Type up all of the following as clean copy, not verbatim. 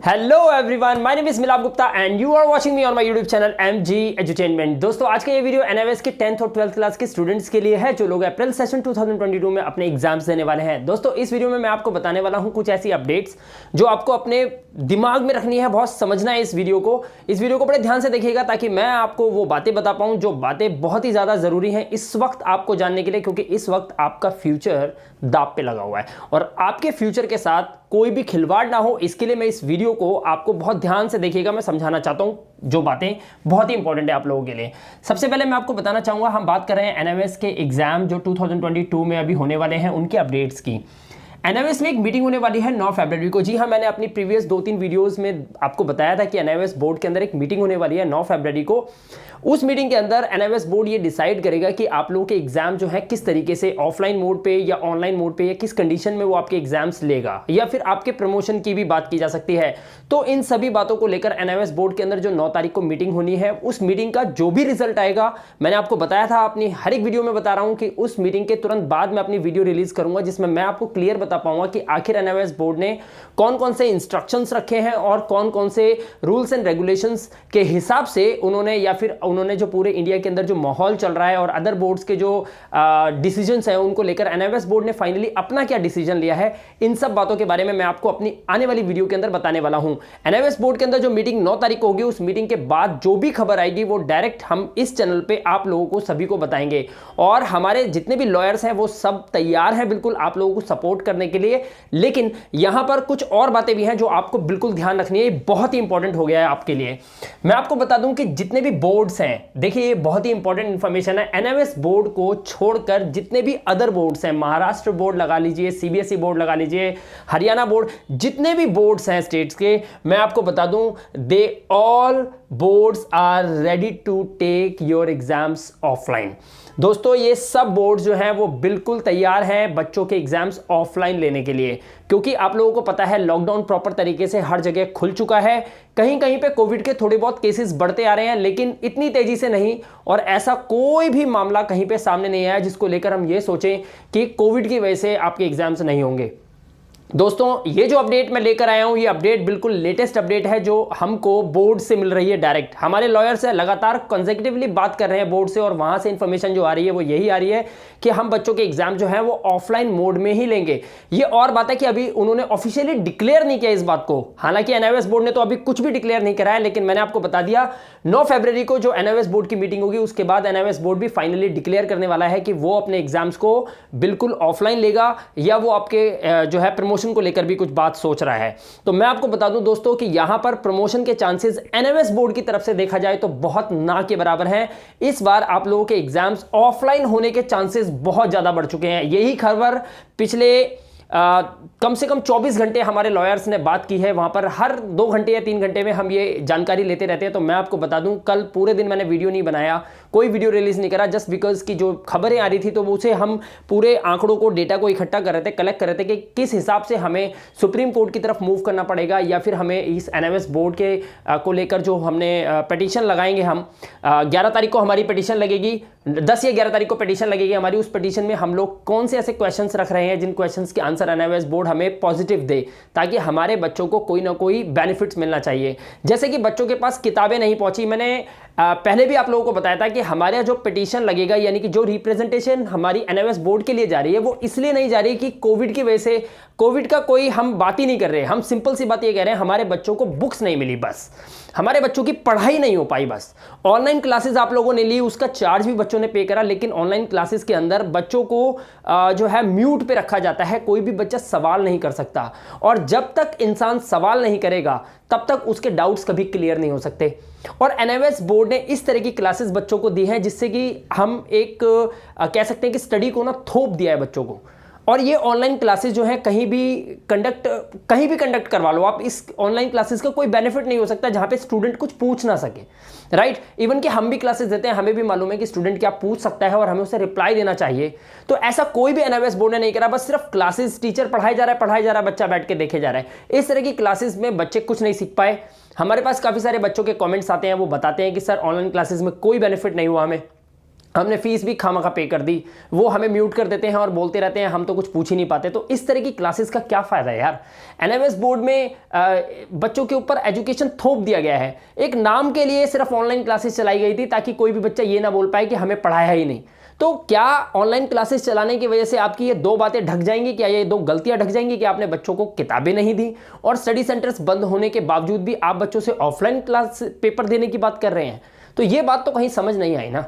Hello everyone, my name is Milap Gupta and you are watching me on my YouTube channel MG edutainment. दोस्तों, आज का ये video एनएवएस के 10th और 12th क्लास के स्टूडेंट्स के लिए है जो लोग अप्रैल सेशन 2022 में अपने एग्जाम्स देने वाले हैं। दोस्तों, इस वीडियो में मैं आपको बताने वाला हूं कुछ ऐसी अपडेट्स जो आपको अपने दिमाग में रखनी है, बहुत समझना है इस वीडियो को बड़े ध्यान से देखिएगा ताकि मैं आपको वो बातें बता पाऊं जो बातें बहुत ही ज़्यादा ज़रूरी हैं इस वक्त आपको जानने के लिए, क्योंकि इस वक्त आपका फ्यूचर दांव पे लगा हुआ है और आपके फ्यूचर के साथ कोई भी खिलवाड़ ना हो, इसके लिए मैं इस वीडियो को आपको बहुत ध्यान से देखिएगा। मैं समझाना चाहता हूं जो बातें बहुत ही इंपॉर्टेंट है आप लोगों के लिए। सबसे पहले मैं आपको बताना चाहूंगा, हम बात कर रहे हैं एनएवएस के एग्जाम जो 2022 में अभी होने वाले हैं उनके अपडेट्स की। एनएवएस में एक मीटिंग होने वाली है 9 फरवरी को। जी हाँ, मैंने अपनी प्रीवियस 2-3 वीडियोस में आपको बताया था कि एनएवएस बोर्ड के अंदर एक मीटिंग होने वाली है 9 फरवरी को। उस मीटिंग के अंदर एनएवएस बोर्ड ये डिसाइड करेगा कि आप लोगों के एग्जाम जो है किस तरीके से ऑफलाइन मोड पे या ऑनलाइन मोड पे या किस कंडीशन में वो आपके एग्जाम्स लेगा, या फिर आपके प्रमोशन की भी बात की जा सकती है। तो इन सभी बातों को लेकर एनएवएस बोर्ड के अंदर जो 9 तारीख को मीटिंग होनी है, उस मीटिंग का जो भी रिजल्ट आएगा, मैंने आपको बताया था, अपनी हर एक वीडियो में बता रहा हूं कि उस मीटिंग के तुरंत बाद मैं अपनी वीडियो रिलीज करूंगा जिसमें मैं आपको क्लियर बता पाऊंगा कि आखिर एनएवएस बोर्ड ने कौन कौन से इंस्ट्रक्शंस रखे हैं और कौन कौन से रूल्स एंड रेगुलेशंस के हिसाब से उन्होंने, या फिर उन्होंने जो पूरे इंडिया के अंदर जो माहौल चल रहा है और अदर बोर्ड्स के जो डिसीजंस हैं उनको लेकर एनएवएस बोर्ड ने फाइनली अपना क्या डिसीजन लिया है, इन सब बातों के बारे में मैं आपको अपनी आने वाली वीडियो के अंदर बताने वाला हूं। एनएवएस बोर्ड के अंदर जो मीटिंग 9 तारीख को होगी, उस मीटिंग के बाद जो भी खबर आएगी वो डायरेक्ट हम इस चैनल पे आप लोगों को सभी को बताएंगे। और हमारे जितने भी लॉयर्स हैं वो सब तैयार हैं बिल्कुल आप लोगों को सपोर्ट करने के लिए। लेकिन यहां पर कुछ और बातें भी हैं जो आपको बिल्कुल ध्यान रखनी है, बहुत ही इंपॉर्टेंट हो गया है आपके लिए। मैं आपको बता दूं कि जितने भी बोर्ड्स हैं, देखिए ये बहुत ही इंपॉर्टेंट इंफॉर्मेशन है, एनएवएस बोर्ड को छोड़कर जितने भी अदर बोर्ड्स हैं, महाराष्ट्र बोर्ड लगा लीजिए, सीबीएसई बोर्ड लगा लीजिए, हरियाणा बोर्ड, जितने भी बोर्ड्स हैं स्टेट्स के, मैं आपको बता दूं they all boards are ready to take your exams offline. दोस्तों, ये सब बोर्ड जो हैं वो बिल्कुल तैयार हैं बच्चों के एग्जाम्स ऑफलाइन लेने के लिए, क्योंकि आप लोगों को पता है लॉकडाउन प्रॉपर तरीके से हर जगह खुल चुका है। कहीं कहीं पे कोविड के थोड़े बहुत केसेस बढ़ते आ रहे हैं, लेकिन इतनी तेजी से नहीं, और ऐसा कोई भी मामला कहीं पे सामने नहीं आया जिसको लेकर हम ये सोचें कि कोविड की वजह से आपके एग्जाम्स नहीं होंगे। दोस्तों, ये जो अपडेट मैं लेकर आया हूं, ये अपडेट बिल्कुल लेटेस्ट अपडेट है जो हमको बोर्ड से मिल रही है डायरेक्ट। हमारे लॉयर से लगातार कंसेक्यूटिवली बात कर रहे हैं बोर्ड से, और वहां से इंफॉर्मेशन जो आ रही है वो यही आ रही है कि हम बच्चों के एग्जाम जो है वो ऑफलाइन मोड में ही लेंगे। ये और बात है कि अभी उन्होंने ऑफिशियली डिक्लेयर नहीं किया इस बात को, हालांकि एनएवएस बोर्ड ने तो अभी कुछ भी डिक्लेयर नहीं करा है, लेकिन मैंने आपको बता दिया 9 फरवरी को जो एनएवएस बोर्ड की मीटिंग होगी उसके बाद एनएवएस बोर्ड भी फाइनली डिक्लेयर करने वाला है कि वो अपने एग्जाम्स को बिल्कुल ऑफलाइन लेगा, या वो आपके जो है प्रमोशन को लेकर भी कुछ बात सोच रहा है। तो मैं आपको बता दूं दोस्तों कि यहां पर प्रमोशन के चांसेस एनएवएस बोर्ड की तरफ से देखा जाए तो बहुत ना के बराबर हैं। इस बार आप लोगों के एग्जाम्स ऑफलाइन होने के चांसेस बहुत ज्यादा बढ़ चुके हैं। यही खबर पिछले कम से कम 24 घंटे हमारे लॉयर्स ने बात की है, वहां पर हर 2 घंटे या 3 घंटे में हम ये जानकारी लेते रहते हैं। तो मैं आपको बता दूं, कल पूरे दिन मैंने वीडियो नहीं बनाया, कोई वीडियो रिलीज नहीं करा, जस्ट बिकॉज की जो खबरें आ रही थी तो उसे हम पूरे आंकड़ों को, डेटा को इकट्ठा कर रहे थे, कलेक्ट कर रहे थे कि किस हिसाब से हमें सुप्रीम कोर्ट की तरफ मूव करना पड़ेगा, या फिर हमें इस एनएवएस बोर्ड के को लेकर जो हमने पिटीशन लगाएंगे, हम 11 तारीख को हमारी पिटीशन लगेगी, 10 या 11 तारीख को पिटीशन लगेगी हमारी। उस पिटीशन में हम लोग कौन से ऐसे क्वेश्चंस रख रहे हैं जिन क्वेश्चंस के आंसर एनएवएस बोर्ड हमें पॉजिटिव दे, ताकि हमारे बच्चों को कोई ना कोई बेनिफिट्स मिलना चाहिए। जैसे कि बच्चों के पास किताबें नहीं पहुंची, मैंने पहले भी आप लोगों को बताया था कि हमारा जो पिटीशन लगेगा, यानी कि जो रिप्रेजेंटेशन हमारी एनएवएस बोर्ड के लिए जा रही है, वो इसलिए नहीं जा रही कि कोविड की वजह से, कोविड का कोई हम बात ही नहीं कर रहे, हम सिंपल सी बात ये कह रहे हैं हमारे बच्चों को बुक्स नहीं मिली, बस हमारे बच्चों की पढ़ाई नहीं हो पाई। बस ऑनलाइन क्लासेस आप लोगों ने ली, उसका चार्ज भी बच्चों ने पे करा, लेकिन ऑनलाइन क्लासेस के अंदर बच्चों को जो है म्यूट पे रखा जाता है, कोई भी बच्चा सवाल नहीं कर सकता, और जब तक इंसान सवाल नहीं करेगा तब तक उसके डाउट्स कभी क्लियर नहीं हो सकते। और एनएवएस बोर्ड ने इस तरह की क्लासेस बच्चों को दी हैं जिससे कि हम एक कह सकते हैं कि स्टडी को ना थोप दिया है बच्चों को। और ये ऑनलाइन क्लासेस जो है कहीं भी कंडक्ट करवा लो आप, इस ऑनलाइन क्लासेस का कोई बेनिफिट नहीं हो सकता जहां पे स्टूडेंट कुछ पूछ ना सके, राइट। इवन कि हम भी क्लासेस देते हैं, हमें भी मालूम है कि स्टूडेंट क्या पूछ सकता है और हमें उसे रिप्लाई देना चाहिए। तो ऐसा कोई भी एनएवएस बोर्ड ने नहीं करा, बस सिर्फ क्लासेस, टीचर पढ़ाई जा रहा है, बच्चा बैठ के देखे जा रहा है। इस तरह की क्लासेस में बच्चे कुछ नहीं सीख पाए। हमारे पास काफी सारे बच्चों के कॉमेंट्स आते हैं, वो बताते हैं कि सर ऑनलाइन क्लासेस में कोई बेनिफिट नहीं हुआ हमें, हमने फीस भी खामखा पे कर दी, वो हमें म्यूट कर देते हैं और बोलते रहते हैं हम तो कुछ पूछ ही नहीं पाते। तो इस तरह की क्लासेस का क्या फ़ायदा है यार। एनएमएस बोर्ड में बच्चों के ऊपर एजुकेशन थोप दिया गया है। एक नाम के लिए सिर्फ ऑनलाइन क्लासेस चलाई गई थी ताकि कोई भी बच्चा ये ना बोल पाए कि हमें पढ़ाया ही नहीं। तो क्या ऑनलाइन क्लासेस चलाने की वजह से आपकी ये दो बातें ढक जाएंगी? क्या ये दो गलतियां ढक जाएंगी कि आपने बच्चों को किताबें नहीं दी और स्टडी सेंटर्स बंद होने के बावजूद भी आप बच्चों से ऑफलाइन क्लास पेपर देने की बात कर रहे हैं? तो ये बात तो कहीं समझ नहीं आई ना।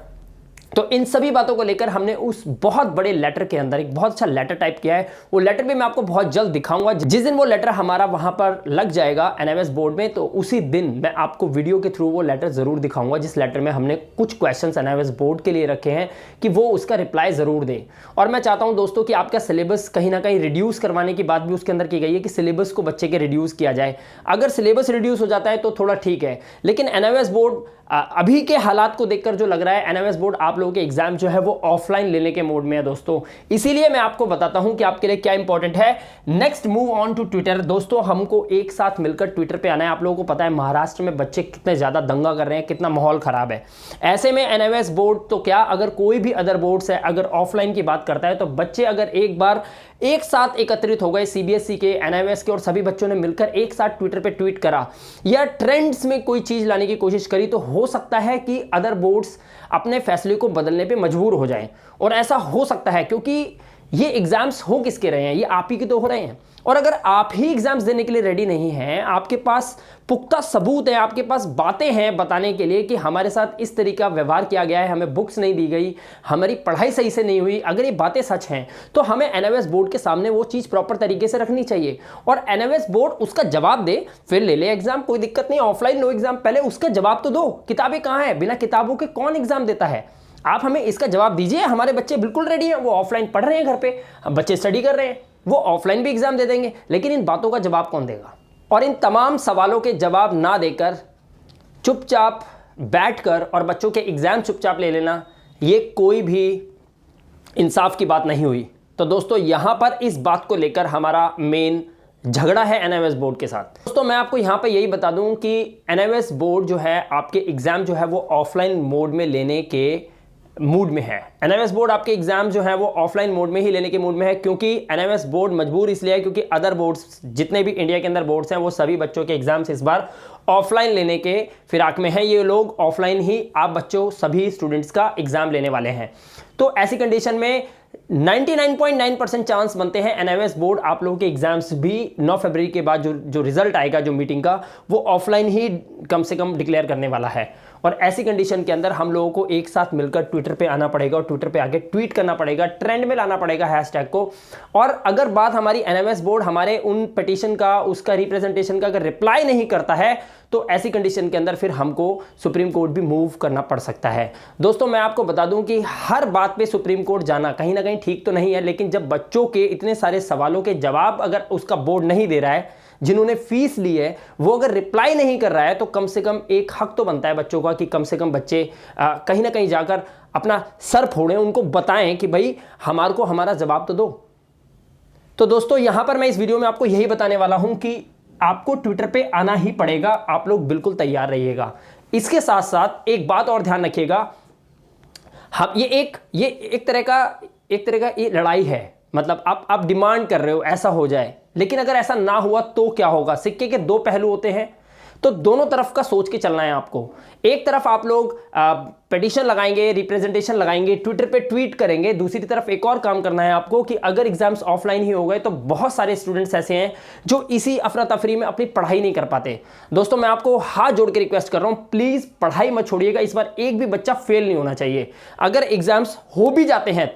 तो इन सभी बातों को लेकर हमने उस बहुत बड़े लेटर के अंदर एक बहुत अच्छा लेटर टाइप किया है। वो लेटर भी मैं आपको बहुत जल्द दिखाऊंगा। जिस दिन वो लेटर हमारा वहां पर लग जाएगा एनएमएस बोर्ड में, तो उसी दिन मैं आपको वीडियो के थ्रू वो लेटर जरूर दिखाऊंगा, जिस लेटर में हमने कुछ क्वेश्चंस एनएमएस बोर्ड के लिए रखे हैं कि वो उसका रिप्लाई जरूर दे। और मैं चाहता हूं दोस्तों कि आपका सिलेबस कहीं ना कहीं रिड्यूस करवाने की बात भी उसके अंदर की गई है कि सिलेबस को बच्चे के रिड्यूस किया जाए। अगर सिलेबस रिड्यूस हो जाता है तो थोड़ा ठीक है, लेकिन एनएमएस बोर्ड अभी के हालात को देखकर जो लग रहा है एनएमएस बोर्ड आप लोगों के एग्जाम जो है वो ऑफलाइन लेने के मोड में है दोस्तों। इसीलिए मैं आपको बताता हूं कि आपके लिए क्या इंपॉर्टेंट है। Next move on to Twitter. दोस्तों हमको एक साथ मिलकर ट्विटर पे आना है। आप लोगों को पता है महाराष्ट्र में बच्चे कितने ज्यादा दंगा कर रहे हैं, कितना माहौल खराब है। ऐसे में एनएमएस बोर्ड तो क्या, अगर कोई भी अदर बोर्ड्स है अगर ऑफलाइन की बात करता है, तो बच्चे अगर एक बार एक साथ एकत्रित हो गए, सीबीएसई के, एनआईओएस के और सभी बच्चों ने मिलकर एक साथ ट्विटर पे ट्वीट करा या ट्रेंड्स में कोई चीज लाने की कोशिश करी, तो हो सकता है कि अदर बोर्ड्स अपने फैसले को बदलने पे मजबूर हो जाएं। और ऐसा हो सकता है क्योंकि ये एग्जाम्स हो किसके रहे हैं, ये आप ही के तो हो रहे हैं। और अगर आप ही एग्जाम्स देने के लिए रेडी नहीं हैं, आपके पास पुख्ता सबूत है, आपके पास बातें हैं बताने के लिए कि हमारे साथ इस तरीका व्यवहार किया गया है, हमें बुक्स नहीं दी गई, हमारी पढ़ाई सही से नहीं हुई, अगर ये बातें सच हैं तो हमें एनआईओएस बोर्ड के सामने वो चीज़ प्रॉपर तरीके से रखनी चाहिए और एनआईओएस बोर्ड उसका जवाब दे, फिर ले ले एग्जाम, कोई दिक्कत नहीं। ऑफलाइन लो एग्जाम, पहले उसका जवाब तो दो। किताबें कहाँ हैं? बिना किताबों के कौन एग्जाम देता है? आप हमें इसका जवाब दीजिए। हमारे बच्चे बिल्कुल रेडी हैं, वो ऑफलाइन पढ़ रहे हैं, घर पे बच्चे स्टडी कर रहे हैं, वो ऑफलाइन भी एग्जाम दे देंगे, लेकिन इन बातों का जवाब कौन देगा? और इन तमाम सवालों के जवाब ना देकर चुपचाप बैठकर और बच्चों के एग्जाम चुपचाप ले लेना, ये कोई भी इंसाफ की बात नहीं हुई। तो दोस्तों यहां पर इस बात को लेकर हमारा मेन झगड़ा है एनआईओएस बोर्ड के साथ। दोस्तों मैं आपको यहां पे यही बता दूं कि एनआईओएस बोर्ड जो है आपके एग्जाम जो है वो ऑफलाइन मोड में लेने के मूड में है। एनआईओएस बोर्ड आपके एग्जाम जो है वो ऑफलाइन मोड में ही लेने के मूड में है, क्योंकि एनआईओएस बोर्ड मजबूर इसलिए है क्योंकि अदर बोर्ड्स, जितने भी इंडिया के अंदर बोर्ड्स हैं, वो सभी बच्चों के एग्जाम्स इस बार ऑफलाइन लेने के फिराक में है। ये लोग ऑफलाइन ही आप बच्चों सभी स्टूडेंट्स का एग्जाम लेने वाले हैं। तो ऐसी कंडीशन में 99.9% चांस बनते हैं एनआईओएस बोर्ड आप लोगों के एग्जाम्स भी 9 फरवरी के बाद जो रिजल्ट आएगा जो मीटिंग का, वो ऑफलाइन ही कम से कम डिक्लेयर करने वाला है। और ऐसी कंडीशन के अंदर हम लोगों को एक साथ मिलकर ट्विटर पे आना पड़ेगा और ट्विटर पे आके ट्वीट करना पड़ेगा, ट्रेंड में लाना पड़ेगा हैशटैग को। और अगर बात हमारी एनआईओएस बोर्ड हमारे उन पिटीशन का, उसका रिप्रेजेंटेशन का अगर रिप्लाई नहीं करता है, तो ऐसी कंडीशन के अंदर फिर हमको सुप्रीम कोर्ट भी मूव करना पड़ सकता है। दोस्तों मैं आपको बता दूं कि हर बात पे सुप्रीम कोर्ट जाना कहीं ना कहीं ठीक तो नहीं है, लेकिन जब बच्चों के इतने सारे सवालों के जवाब अगर उसका बोर्ड नहीं दे रहा है, जिन्होंने फीस ली है वो अगर रिप्लाई नहीं कर रहा है, तो कम से कम एक हक तो बनता है बच्चों का कि कम से कम बच्चे कहीं ना कहीं जाकर अपना सर फोड़ें, उनको बताएं कि भाई हमारे को हमारा जवाब तो दो। तो दोस्तों यहां पर मैं इस वीडियो में आपको यही बताने वाला हूं कि आपको ट्विटर पे आना ही पड़ेगा, आप लोग बिल्कुल तैयार रहिएगा। इसके साथ साथ एक बात और ध्यान रखिएगा, हम ये एक तरह का ये लड़ाई है। मतलब आप डिमांड कर रहे हो ऐसा हो जाए, लेकिन अगर ऐसा ना हुआ तो क्या होगा? सिक्के के दो पहलू होते हैं, तो दोनों तरफ का सोच के चलना है आपको। एक तरफ आप लोग पिटीशन लगाएंगे, रिप्रेजेंटेशन लगाएंगे, ट्विटर पे ट्वीट करेंगे, दूसरी तरफ एक और काम करना है आपको कि अगर एग्जाम्स ऑफलाइन ही हो गए तो बहुत सारे स्टूडेंट्स ऐसे हैं जो इसी अफरा तफरी में अपनी पढ़ाई नहीं कर पाते। दोस्तों मैं आपको हाथ जोड़ के रिक्वेस्ट कर रहा हूं, प्लीज पढ़ाई मत छोड़िएगा। इस बार एक भी बच्चा फेल नहीं होना चाहिए। अगर एग्जाम्स हो भी जाते हैं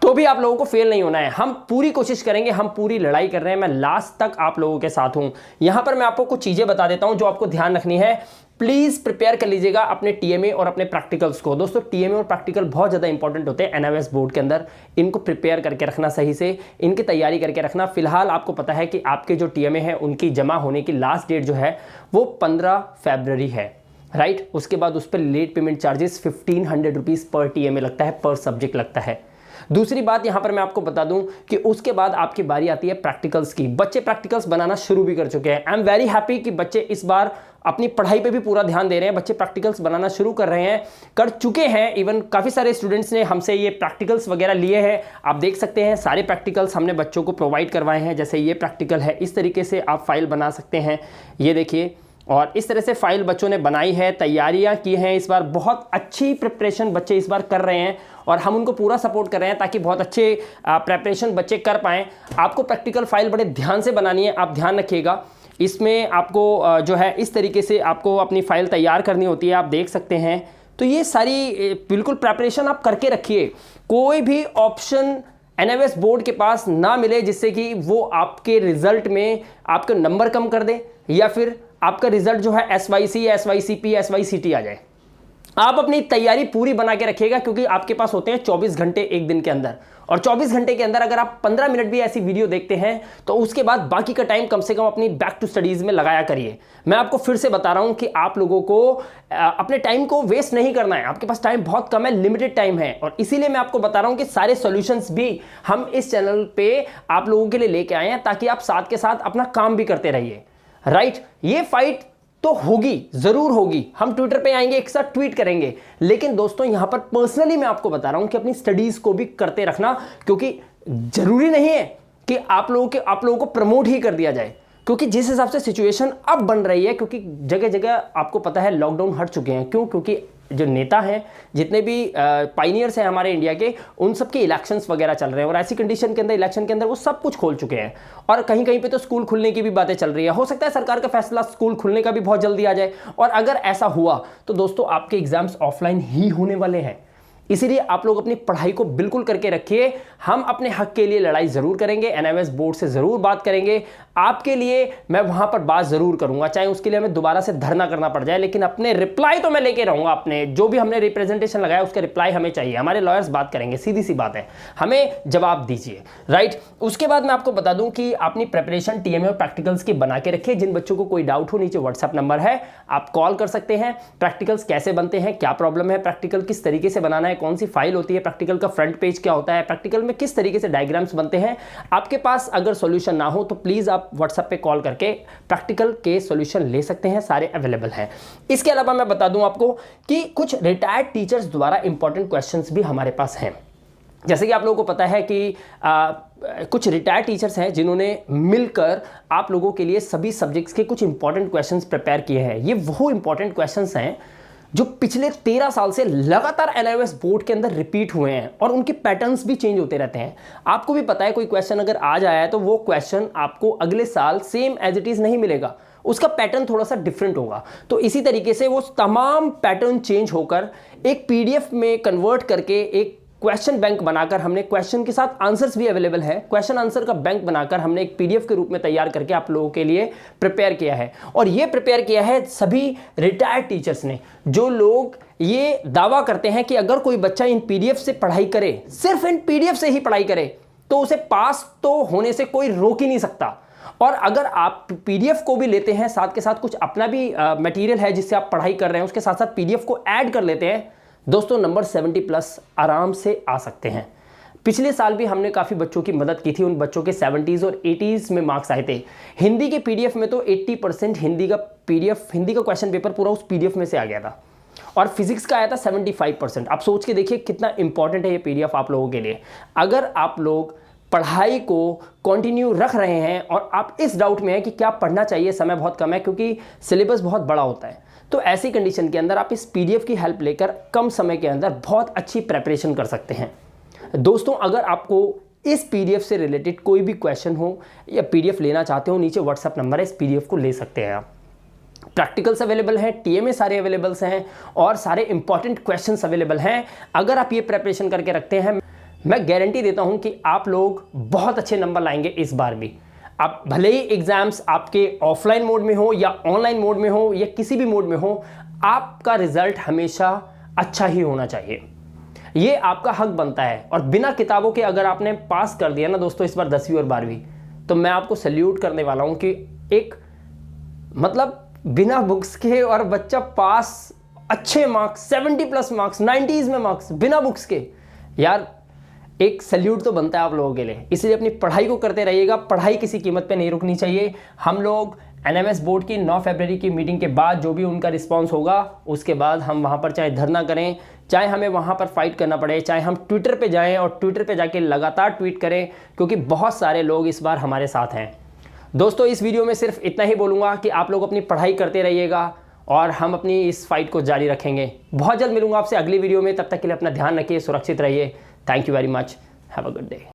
तो भी आप लोगों को फेल नहीं होना है। हम पूरी कोशिश करेंगे, हम पूरी लड़ाई कर रहे हैं, मैं लास्ट तक आप लोगों के साथ हूं। यहां पर मैं आपको कुछ चीजें बता देता हूं जो आपको ध्यान रखनी है। प्लीज प्रिपेयर कर लीजिएगा अपने टीएमए और अपने प्रैक्टिकल्स को। दोस्तों टीएमए और प्रैक्टिकल बहुत ज्यादा इंपॉर्टेंट होते हैं एनआईओएस बोर्ड के अंदर, इनको प्रिपेयर करके रखना, सही से इनकी तैयारी करके रखना। फिलहाल आपको पता है कि आपके जो टीएमए है उनकी जमा होने की लास्ट डेट जो है वो 15 फरवरी है, राइट। उसके बाद उस पर लेट पेमेंट चार्जेस 1500 रुपीज पर टीएमए लगता है, पर सब्जेक्ट लगता है। दूसरी बात यहां पर मैं आपको बता दूं कि उसके बाद आपकी बारी आती है प्रैक्टिकल्स की। बच्चे प्रैक्टिकल्स बनाना शुरू भी कर चुके हैं। आई एम वेरी हैप्पी कि बच्चे इस बार अपनी पढ़ाई पे भी पूरा ध्यान दे रहे हैं, बच्चे प्रैक्टिकल्स बनाना शुरू कर रहे हैं, कर चुके हैं। इवन काफ़ी सारे स्टूडेंट्स ने हमसे ये प्रैक्टिकल्स वगैरह लिए हैं। आप देख सकते हैं सारे प्रैक्टिकल्स हमने बच्चों को प्रोवाइड करवाए हैं। जैसे ये प्रैक्टिकल है, इस तरीके से आप फाइल बना सकते हैं, ये देखिए। और इस तरह से फाइल बच्चों ने बनाई है, तैयारियां की हैं। इस बार बहुत अच्छी प्रिपरेशन बच्चे इस बार कर रहे हैं और हम उनको पूरा सपोर्ट कर रहे हैं ताकि बहुत अच्छे प्रिपरेशन बच्चे कर पाएँ। आपको प्रैक्टिकल फाइल बड़े ध्यान से बनानी है, आप ध्यान रखिएगा। इसमें आपको जो है इस तरीके से आपको अपनी फ़ाइल तैयार करनी होती है, आप देख सकते हैं। तो ये सारी बिल्कुल प्रिपरेशन आप करके रखिए। कोई भी ऑप्शन एनएवएस बोर्ड के पास ना मिले जिससे कि वो आपके रिजल्ट में आपके नंबर कम कर दे या फिर आपका रिजल्ट जो है SYC, SYCP, SYCT आ जाए। आप अपनी तैयारी पूरी बना के रखिएगा क्योंकि आपके पास होते हैं 24 घंटे एक दिन के अंदर, और 24 घंटे के अंदर अगर आप 15 मिनट भी ऐसी वीडियो देखते हैं तो उसके बाद बाकी का टाइम कम से कम अपनी बैक टू स्टडीज़ में लगाया करिए। मैं आपको फिर से बता रहा हूं कि आप लोगों को अपने टाइम को वेस्ट नहीं करना है। आपके पास टाइम बहुत कम है, लिमिटेड टाइम है, और इसीलिए मैं आपको बता रहा हूं कि सारे सॉल्यूशंस भी हम इस चैनल पे आप लोगों के लिए लेके आए हैं ताकि आप साथ के साथ अपना काम भी करते रहिए। राइट, ये फाइट तो होगी, जरूर होगी। हम ट्विटर पे आएंगे, एक साथ ट्वीट करेंगे, लेकिन दोस्तों यहां पर पर्सनली मैं आपको बता रहा हूं कि अपनी स्टडीज को भी करते रखना, क्योंकि जरूरी नहीं है कि आप लोगों को प्रमोट ही कर दिया जाए। क्योंकि जिस हिसाब से सिचुएशन अब बन रही है, क्योंकि जगह जगह आपको पता है लॉकडाउन हट चुके हैं। क्यों? क्योंकि जो नेता हैं, जितने भी पाइनियर्स हैं हमारे इंडिया के, उन सब के इलेक्शंस वगैरह चल रहे हैं, और ऐसी कंडीशन के अंदर इलेक्शन के अंदर वो सब कुछ खोल चुके हैं। और कहीं कहीं पे तो स्कूल खुलने की भी बातें चल रही है। हो सकता है सरकार का फैसला स्कूल खुलने का भी बहुत जल्दी आ जाए, और अगर ऐसा हुआ तो दोस्तों आपके एग्जाम्स ऑफलाइन ही होने वाले हैं। इसीलिए आप लोग अपनी पढ़ाई को बिल्कुल करके रखिए। हम अपने हक के लिए लड़ाई जरूर करेंगे, एनएवएस बोर्ड से जरूर बात करेंगे। आपके लिए मैं वहां पर बात जरूर करूंगा, चाहे उसके लिए हमें दोबारा से धरना करना पड़ जाए, लेकिन अपने रिप्लाई तो मैं लेके रहूंगा। अपने जो भी हमने रिप्रेजेंटेशन लगाया उसका रिप्लाई हमें चाहिए। हमारे लॉयर्स बात करेंगे, सीधी सी बात है, हमें जवाब दीजिए। राइट, उसके बाद मैं आपको बता दूं कि अपनी प्रिपरेशन टीएमए और प्रैक्टिकल्स की बना के रखिए। जिन बच्चों को कोई डाउट हो, नीचे व्हाट्सएप नंबर है, आप कॉल कर सकते हैं। प्रैक्टिकल्स कैसे बनते हैं, क्या प्रॉब्लम है, प्रैक्टिकल किस तरीके से बनाना है, कौन सी फाइल होती है, प्रैक्टिकल का फ्रंट पेज क्या होता है, प्रैक्टिकल में किस तरीके से डायग्राम्स बनते हैं। आपके पास अगर सॉल्यूशन ना हो तो प्लीज आप व्हाट्सएप पे कॉल करके प्रैक्टिकल के सॉल्यूशन ले सकते हैं, सारे अवेलेबल हैं। इसके अलावा मैं बता दूं आपको कि कुछ रिटायर्ड टीचर्स द्वारा इंपॉर्टेंट क्वेश्चंस भी हमारे पास हैं। जैसे कि आप लोगों को पता है कि कुछ रिटायर्ड टीचर्स हैं जिन्होंने मिलकर आप लोगों के लिए सभी सब्जेक्ट्स के कुछ इंपॉर्टेंट क्वेश्चंस प्रिपेयर किए हैं। ये वो इंपॉर्टेंट क्वेश्चंस हैं जो पिछले 13 साल से लगातार एनआईओएस बोर्ड के अंदर रिपीट हुए हैं, और उनके पैटर्न्स भी चेंज होते रहते हैं। आपको भी पता है कोई क्वेश्चन अगर आज आया है तो वो क्वेश्चन आपको अगले साल सेम एज इट इज नहीं मिलेगा, उसका पैटर्न थोड़ा सा डिफरेंट होगा। तो इसी तरीके से वो तमाम पैटर्न चेंज होकर एक पीडीएफ में कन्वर्ट करके एक क्वेश्चन बैंक बनाकर, हमने क्वेश्चन के साथ आंसर्स भी अवेलेबल है, क्वेश्चन आंसर का बैंक बनाकर हमने एक पीडीएफ के रूप में तैयार करके आप लोगों के लिए प्रिपेयर किया है। और ये प्रिपेयर किया है सभी रिटायर्ड टीचर्स ने, जो लोग ये दावा करते हैं कि अगर कोई बच्चा इन पीडीएफ से पढ़ाई करे, सिर्फ इन पीडीएफ से ही पढ़ाई करे, तो उसे पास तो होने से कोई रोक ही नहीं सकता। और अगर आप पीडीएफ को भी लेते हैं, साथ के साथ कुछ अपना भी मटेरियल है जिससे आप पढ़ाई कर रहे हैं, उसके साथ साथ पीडीएफ को ऐड कर लेते हैं, दोस्तों नंबर 70+ आराम से आ सकते हैं। पिछले साल भी हमने काफ़ी बच्चों की मदद की थी, उन बच्चों के 70s और 80s में मार्क्स आए थे। हिंदी के पीडीएफ में तो 80% हिंदी का क्वेश्चन पेपर पूरा उस पीडीएफ में से आ गया था, और फिजिक्स का आया था 75%। आप सोच के देखिए कितना इंपॉर्टेंट है ये पीडीएफ आप लोगों के लिए। अगर आप लोग पढ़ाई को कंटिन्यू रख रहे हैं और आप इस डाउट में हैं कि क्या पढ़ना चाहिए, समय बहुत कम है क्योंकि सिलेबस बहुत बड़ा होता है, तो ऐसी कंडीशन के अंदर आप इस पीडीएफ की हेल्प लेकर कम समय के अंदर बहुत अच्छी प्रिपरेशन कर सकते हैं। दोस्तों अगर आपको इस पीडीएफ से रिलेटेड कोई भी क्वेश्चन हो या पीडीएफ लेना चाहते हो, नीचे व्हाट्सएप नंबर है, इस पीडीएफ को ले सकते हैं आप। प्रैक्टिकल्स अवेलेबल हैं, टीएमए सारे अवेलेबल्स हैं, और सारे इंपॉर्टेंट क्वेश्चंस अवेलेबल हैं। अगर आप ये प्रिपरेशन करके रखते हैं, मैं गारंटी देता हूं कि आप लोग बहुत अच्छे नंबर लाएंगे इस बार भी। आप भले ही एग्जाम्स आपके ऑफलाइन मोड में हो या ऑनलाइन मोड में हो या किसी भी मोड में हो, आपका रिजल्ट हमेशा अच्छा ही होना चाहिए। ये आपका हक बनता है। और बिना किताबों के अगर आपने पास कर दिया ना दोस्तों इस बार 10वीं और 12वीं, तो मैं आपको सल्यूट करने वाला हूं कि एक मतलब बिना बुक्स के और बच्चा पास, अच्छे मार्क्स 70+ मार्क्स, 90s में मार्क्स बिना बुक्स के, यार एक सल्यूट तो बनता है आप लोगों के लिए। इसलिए अपनी पढ़ाई को करते रहिएगा, पढ़ाई किसी कीमत पे नहीं रुकनी चाहिए। हम लोग एनएमएस बोर्ड की 9 फरवरी की मीटिंग के बाद जो भी उनका रिस्पांस होगा उसके बाद हम वहाँ पर चाहे धरना करें, चाहे हमें वहाँ पर फाइट करना पड़े, चाहे हम ट्विटर पे जाएं और ट्विटर पे जाके लगातार ट्वीट करें, क्योंकि बहुत सारे लोग इस बार हमारे साथ हैं। दोस्तों इस वीडियो में सिर्फ इतना ही बोलूँगा कि आप लोग अपनी पढ़ाई करते रहिएगा और हम अपनी इस फाइट को जारी रखेंगे। बहुत जल्द मिलूंगा आपसे अगली वीडियो में, तब तक के लिए अपना ध्यान रखिए, सुरक्षित रहिए। Thank you very much, have a good day.